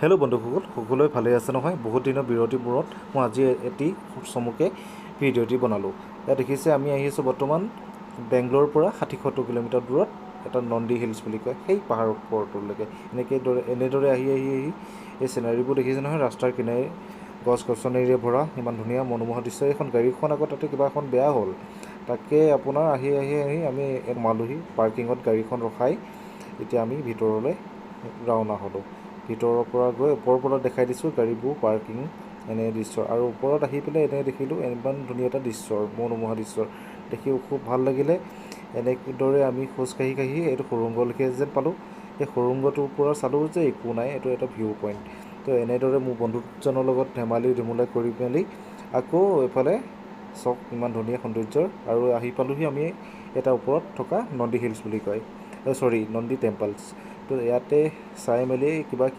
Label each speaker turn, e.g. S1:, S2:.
S1: Hello' বন্ধুসকল, সকলোৱে ভালে আছে নহয়? বহুত দিনৰ বিৰতিৰ মূৰত মই আজি এটি চমুকে ভিডিঅ'টি বনালোঁ। ইয়াত দেখিছে আমি আহি আছোঁ বৰ্তমান বেংগলোৰৰ পৰা 60-70 কিলোমিটাৰ দূৰত এটা নন্দী হিলছ বুলি কয় সেই পাহাৰৰ ওপৰলৈকে। এনেদৰে আহি এই চিনাৰীবোৰ দেখিছে নহয়, ৰাস্তাৰ কিনাৰে গছ গছনিৰে ভৰা ইমান ধুনীয়া মনোমোহা দৃশ্য। এইখন গাড়ীখন আকৌ তাতে কিবা এখন বেয়া হ'ল, তাকে আপোনাৰ আহি আমি সোমালোহি পাৰ্কিঙত গাড়ীখন ৰখাই। এতিয়া আমি ভিতৰলৈ ৰাওনা হ'লোঁ। ভিতৰৰ পৰা গৈ ওপৰৰ পৰা দেখাই দিছোঁ গাড়ীবোৰ পাৰ্কিং, এনে দৃশ্য। আৰু ওপৰত আহি পেলাই এনে দেখিলোঁ ইমান ধুনীয়া এটা দৃশ্য, মনোমোহা দৃশ্য দেখি খুব ভাল লাগিলে। এনেদৰে আমি খোজকাঢ়ি এইটো সুৰংগলৈকে যেন পালোঁ। সেই সুৰংগটোৰ পৰা চালোঁ যে একো নাই, এইটো এটা ভিউ পইণ্ট। তো এনেদৰে মোৰ বন্ধুজনৰ লগত ধেমালি ধুমুলা কৰি মেলি আকৌ এইফালে চাওক ইমান ধুনীয়া সৌন্দৰ্য। আৰু আহি পালোঁহি আমি এটা ওপৰত থকা নন্দী হিলছ বুলি কয়, নন্দী টেম্পলছ। তো ইয়াতে চাই মেলি কিবা কিবি